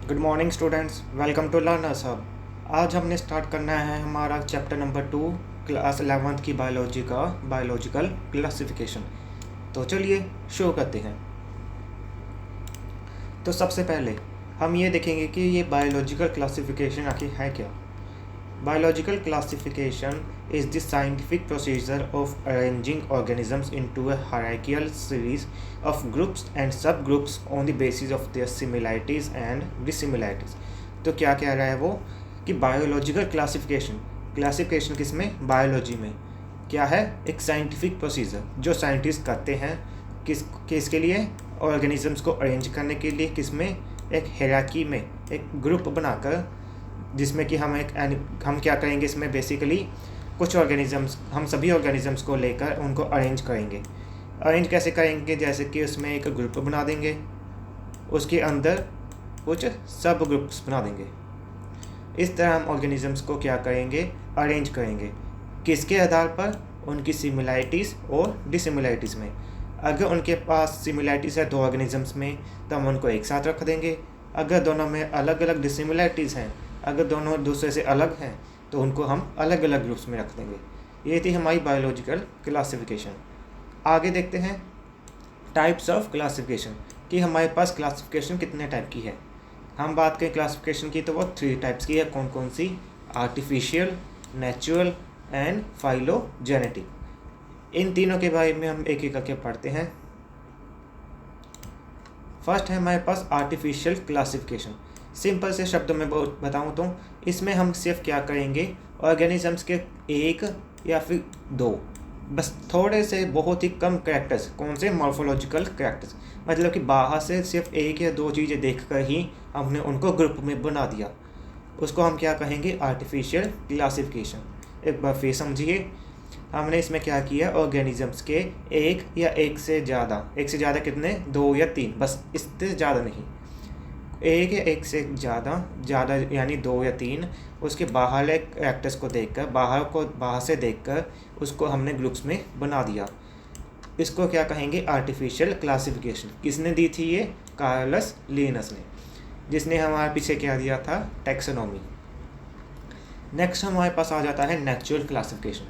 Good morning students, welcome to learners hub. आज हमने start करना है हमारा चैप्टर नंबर 2 क्लास 11th की बायोलॉजी का बायोलॉजिकल क्लासिफिकेशन। तो चलिए शुरू करते हैं। तो सबसे पहले हम ये देखेंगे कि ये बायोलॉजिकल क्लासिफिकेशन आखिर है क्या। Biological classification is the scientific procedure of arranging organisms into a hierarchical series of groups and subgroups on the basis of their similarities and dissimilarities। तो क्या कह रहा है वो कि बायोलॉजिकल क्लासिफिकेशन किस में, बायोलॉजी में क्या है, एक साइंटिफिक प्रोसीजर जो साइंटिस्ट करते हैं किसके लिए, ऑर्गेनिजम्स को अरेंज करने के लिए, किस में, एक हायरार्की में, एक ग्रुप बनाकर, जिसमें कि हम क्या करेंगे इसमें बेसिकली कुछ ऑर्गेनिजम्स, हम सभी ऑर्गेनिजम्स को लेकर उनको अरेंज करेंगे। अरेंज कैसे करेंगे, जैसे कि उसमें एक ग्रुप बना देंगे, उसके अंदर कुछ सब ग्रुप्स बना देंगे। इस तरह हम ऑर्गेनिजम्स को क्या करेंगे, अरेंज करेंगे। किसके आधार पर, उनकी सिमिलैरिटीज़ और डिसिमिलैरिटीज़ में। अगर उनके पास सिमिलैरिटीज़ है दो ऑर्गेनिजम्स में तो हम उनको एक साथ रख देंगे। अगर दोनों में अलग अलग डिसिमिलैरिटीज़ हैं, अगर दोनों दूसरे से अलग हैं तो उनको हम अलग अलग ग्रुप्स में रख देंगे। ये थी हमारी बायोलॉजिकल क्लासिफिकेशन। आगे देखते हैं टाइप्स ऑफ क्लासिफिकेशन, कि हमारे पास क्लासिफिकेशन कितने टाइप की है। हम बात करें क्लासिफिकेशन की तो वो 3 टाइप्स की है। कौन कौन सी, आर्टिफिशियल, नेचुरल एंड फाइलोजेनेटिक। इन तीनों के बारे में हम एक एक करके पढ़ते हैं। फर्स्ट है हमारे पास आर्टिफिशियल क्लासिफिकेशन। सिंपल से शब्दों में बताऊँ तो इसमें हम सिर्फ क्या करेंगे, ऑर्गेनिजम्स के एक या फिर दो, बस थोड़े से बहुत ही कम कैरेक्टर्स, कौन से, मॉर्फोलॉजिकल कैरेक्टर्स, मतलब कि बाहर से सिर्फ एक या दो चीज़ें देखकर ही हमने उनको ग्रुप में बना दिया, उसको हम क्या कहेंगे, आर्टिफिशियल क्लासिफिकेशन। एक बार फिर समझिए, हमने इसमें क्या किया, ऑर्गेनिजम्स के एक या एक से ज़्यादा कितने, 2 या 3, बस इससे ज़्यादा नहीं, एक या एक से ज़्यादा यानी 2 या 3, उसके बाहर कैरेक्टर्स को देखकर, बाहर से देखकर उसको हमने ग्रुप्स में बना दिया। इसको क्या कहेंगे, आर्टिफिशियल क्लासिफिकेशन। किसने दी थी ये, कार्लस लिनस ने, जिसने हमारे पीछे क्या दिया था, टैक्सोनॉमी। नेक्स्ट हमारे पास आ जाता है नेचुरल क्लासिफिकेशन।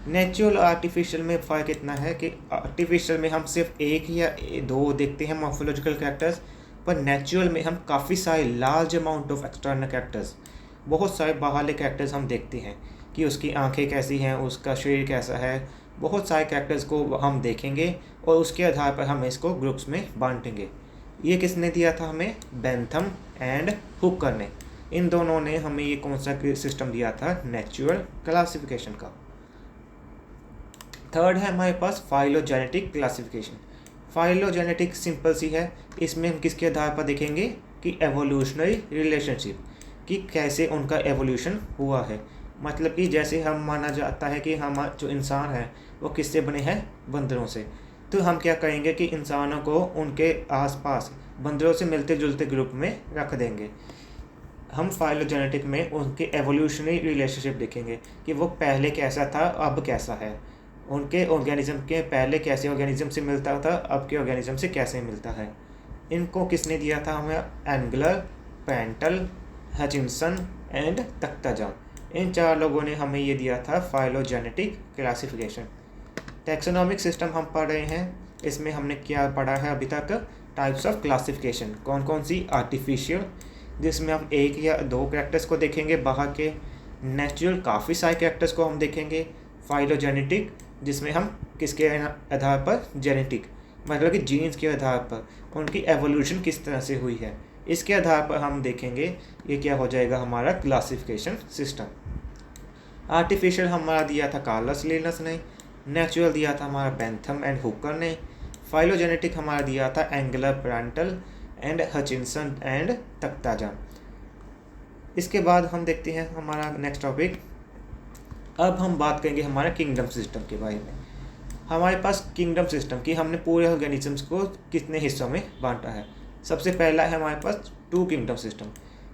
नेचुरल और आर्टिफिशियल में फ़र्क इतना है कि आर्टिफिशियल में हम सिर्फ एक या दो देखते हैं मॉर्फोलॉजिकल कैरेक्टर्स, पर नेचुरल में हम काफ़ी सारे large amount of external characters, बहुत सारे बाहरले कैरेक्टर्स हम देखते हैं कि उसकी आंखें कैसी हैं, उसका शरीर कैसा है, बहुत सारे कैरेक्टर्स को हम देखेंगे और उसके आधार पर हम इसको ग्रुप्स में बांटेंगे। ये किसने दिया था हमें, बेंथम एंड हुकर ने। इन दोनों ने हमें ये कौन सा सिस्टम दिया था, नेचुरल क्लासिफिकेशन का। थर्ड है हमारे पास फाइलोजेनेटिक क्लासिफिकेशन। फाइलोजेनेटिक सिंपल सी है, इसमें हम किसके आधार पर देखेंगे कि एवोल्यूशनरी रिलेशनशिप, कि कैसे उनका एवोल्यूशन हुआ है। मतलब कि जैसे हम माना जाता है कि हम जो इंसान है वो किससे बने हैं, बंदरों से, तो हम क्या करेंगे कि इंसानों को उनके आसपास बंदरों से मिलते जुलते ग्रुप में रख देंगे। हम फाइलोजेनेटिक में उनके एवोल्यूशनरी रिलेशनशिप देखेंगे कि वो पहले कैसा था, अब कैसा है, उनके ऑर्गेनिज्म के पहले कैसे ऑर्गेनिज्म से मिलता था, अब के ऑर्गेनिज्म से कैसे मिलता है। इनको किसने दिया था हमें, एंगलर, पेंटल, हचिनसन एंड तख्ताजान। इन 4 लोगों ने हमें ये दिया था फाइलोजेनेटिक क्लासिफिकेशन। टैक्सोनॉमिक सिस्टम हम पढ़ रहे हैं, इसमें हमने क्या पढ़ा है अभी तक, टाइप्स ऑफ क्लासिफिकेशन। कौन कौन सी, आर्टिफिशियल जिसमें हम एक या दो कैरेक्टर्स को देखेंगे बाहर के, नेचुरल काफ़ी सारे कैरेक्टर्स को हम देखेंगे, फाइलोजेनेटिक जिसमें हम किसके आधार पर, जेनेटिक मतलब कि जीन्स के आधार पर उनकी एवोल्यूशन किस तरह से हुई है, इसके आधार पर हम देखेंगे। ये क्या हो जाएगा हमारा क्लासिफिकेशन सिस्टम। आर्टिफिशियल हमारा दिया था कार्लस लिनस ने, नेचुरल दिया था हमारा बेंथम एंड हुकर ने, फाइलोजेनेटिक हमारा दिया था angler, Paintal and Hutchinson and तख्ताजान। इसके बाद हम देखते हैं हमारा नेक्स्ट टॉपिक। अब हम बात करेंगे हमारे किंगडम सिस्टम के बारे में। हमारे पास किंगडम सिस्टम की हमने पूरे ऑर्गेनिजम्स को कितने हिस्सों में बांटा है। सबसे पहला है हमारे पास 2 किंगडम सिस्टम।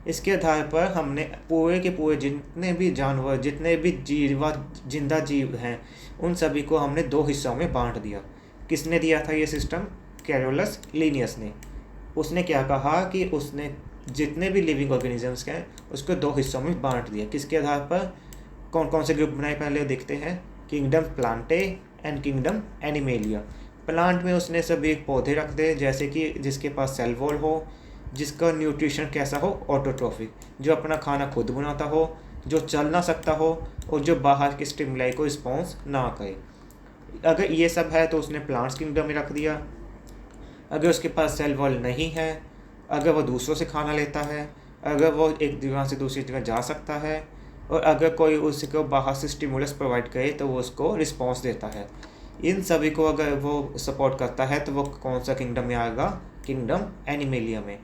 इसके आधार पर हमने पूरे के पूरे जितने भी जानवर, जितने भी जिंदा जीव हैं, उन सभी को हमने 2 हिस्सों में बांट दिया। किसने दिया था ये सिस्टम, कैरोलस लिनियस ने। उसने क्या कहा कि उसने जितने भी लिविंग ऑर्गेनिजम्स हैं उसको 2 हिस्सों में बांट दिया। किसके आधार पर? कौन कौन से ग्रुप बनाए पहले देखते हैं। Kingdom Plantae and kingdom animalia. Plant में उसने सभी पौधे रख दे जैसे कि जिसके पास सेल वॉल हो, जिसका न्यूट्रिशन कैसा हो, ऑटोट्रोफिक, जो अपना खाना खुद बनाता हो, जो चल ना सकता हो और जो बाहर के स्टिमुलाई को रिस्पॉन्स ना करे। अगर ये सब है तो उसने प्लांट्स किंगडम में रख दिया। अगर उसके पास सेल वॉल नहीं है, अगर वो दूसरों से खाना लेता है, अगर वो एक जगह से दूसरी जगह जा सकता है और अगर कोई उसको बाहर से स्टिमुलस प्रोवाइड करे तो वो उसको रिस्पॉन्स देता है, इन सभी को अगर वो सपोर्ट करता है तो वो कौन सा किंगडम में आएगा? किंगडम एनिमेलिया में।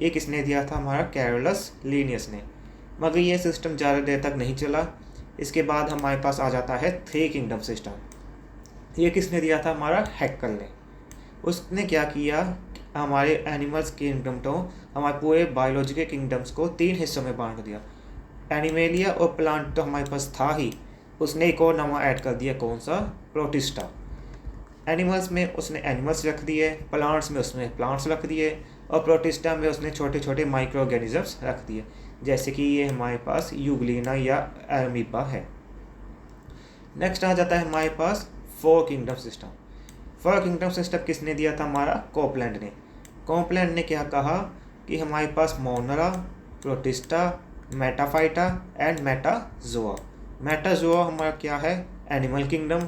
ये किसने दिया था? हमारा कैरोलस लीनियस ने। मगर ये सिस्टम ज़्यादा देर तक नहीं चला। इसके बाद हमारे पास आ जाता है 3 किंगडम सिस्टम। ये किसने दिया था? हमारा हैक्कल ने। उसने क्या किया? हमारे एनिमल्स किंगडम तो हमारे पूरे बायोलॉजी के किंगडम्स को 3 हिस्सों में बांट दिया। एनिमेलिया और प्लांट तो हमारे पास था ही, उसने एक और नवा ऐड कर दिया। कौन सा? प्रोटिस्टा। एनिमल्स में उसने एनिमल्स रख दिए, प्लांट्स में उसने प्लांट्स रख दिए और प्रोटिस्टा में उसने छोटे छोटे माइक्रो ऑर्गेनिजम्स रख दिए, जैसे कि ये हमारे पास यूग्लिना या एमीबा है। नेक्स्ट आ जाता है हमारे पास 4 किंगडम सिस्टम। 4 किंगडम सिस्टम किसने दिया था? हमारा कोपलैंड ने। कोपलैंड ने क्या कहा कि हमारे पास Monera, Protista, Metaphyta and Metazoa. Metazoa हमारा क्या है? Animal kingdom.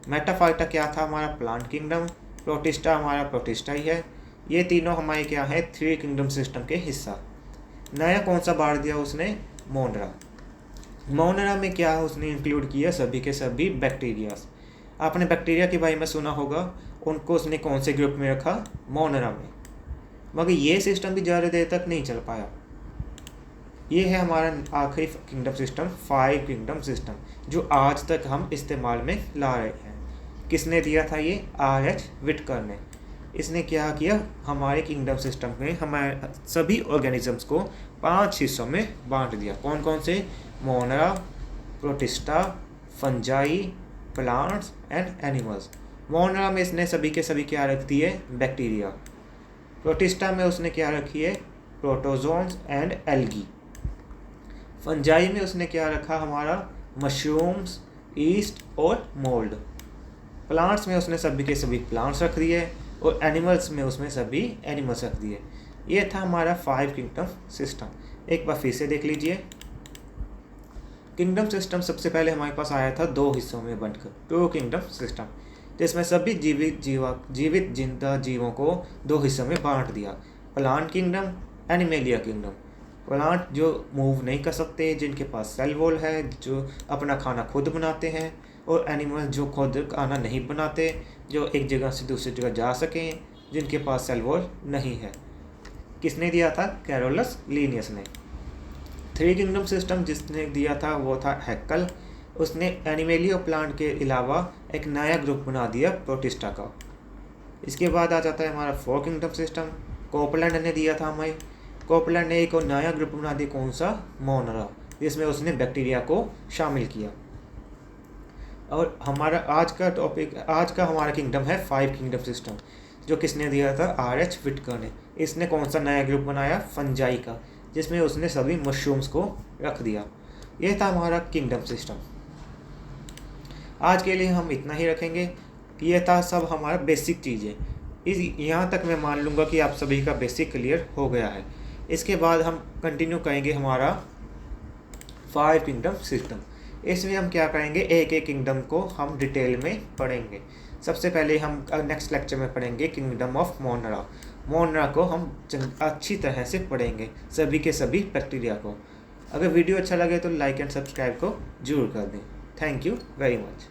मेटाफाइटा क्या था? हमारा प्लांट किंगडम। प्रोटिस्टा हमारा प्रोटिस्टा ही है। ये तीनों हमारे क्या है? 3 किंगडम सिस्टम के हिस्सा। नया कौन सा बांट दिया उसने? मोनरा। मोनरा में क्या उसने इंक्लूड किया? सभी के सभी बैक्टीरियाज। आपने बैक्टीरिया के बारे में सुना होगा, उनको उसने कौन से ग्रुप में रखा? मोनरा में। मगर ये सिस्टम भी ज़्यादा देर तक नहीं चल पाया। ये है हमारा आखिरी किंगडम सिस्टम, 5 किंगडम सिस्टम, जो आज तक हम इस्तेमाल में ला रहे हैं। किसने दिया था ये? R.H. विटकर ने। इसने क्या किया? हमारे किंगडम सिस्टम में हमारे सभी ऑर्गेनिजम्स को 5 हिस्सों में बांट दिया। कौन कौन से? मोनरा, protista, fungi, plants and animals. मोनरा में इसने सभी के सभी क्या रख दिए? बैक्टीरिया। प्रोटिस्टा में उसने क्या रखी है? Protozoans and algae. फंजाई में उसने क्या रखा? हमारा मशरूम्स, ईस्ट और मोल्ड। प्लांट्स में उसने सभी के सभी प्लांट्स रख दिए और एनिमल्स में उसमें सभी एनिमल्स रख दिए। ये था हमारा 5 किंगडम सिस्टम। एक बार फिर से देख लीजिए। किंगडम सिस्टम सबसे पहले हमारे पास आया था 2 हिस्सों में बंटकर, 2 किंगडम सिस्टम, जिसमें सभी जीवित जिंदा जीवों को 2 हिस्सों में बांट दिया। Plant kingdom, animalia kingdom. Plant जो मूव नहीं कर सकते, जिनके पास सेल वॉल है, जो अपना खाना खुद बनाते हैं, और एनिमल जो खुद खाना नहीं बनाते, जो एक जगह से दूसरी जगह जा सकें, जिनके पास सेल वॉल नहीं है। किसने दिया था? कैरोलस लीनियस ने। 3 किंगडम सिस्टम जिसने दिया था वो था हैक्कल। उसने एनिमेलिया प्लांट के अलावा एक नया ग्रुप बना दिया प्रोटिस्टा का। इसके बाद आ जाता है हमारा 4 किंगडम सिस्टम। कोपलैंड ने दिया था हमें। कोपलैंड ने एक और नया ग्रुप बना दिया। कौन सा? मोनरा, जिसमें उसने बैक्टीरिया को शामिल किया। और हमारा आज का हमारा किंगडम है 5 किंगडम सिस्टम, जो किसने दिया था? R.H. विटकर ने। इसने कौन सा नया ग्रुप बनाया? फंजाई का, जिसमें उसने सभी मशरूम्स को रख दिया। यह था हमारा किंगडम सिस्टम। आज के लिए हम इतना ही रखेंगे। ये था सब हमारा बेसिक चीज़ें। यहाँ तक मैं मान लूँगा कि आप सभी का बेसिक क्लियर हो गया है। इसके बाद हम कंटिन्यू करेंगे हमारा 5 किंगडम सिस्टम। इसमें हम क्या करेंगे? एक एक किंगडम को हम डिटेल में पढ़ेंगे। सबसे पहले हम नेक्स्ट लेक्चर में पढ़ेंगे किंगडम ऑफ मोनरा। मोनरा को हम अच्छी तरह से पढ़ेंगे, सभी के सभी बैक्टीरिया को। अगर वीडियो अच्छा लगे तो लाइक एंड सब्सक्राइब को जरूर कर दें। Thank you very much.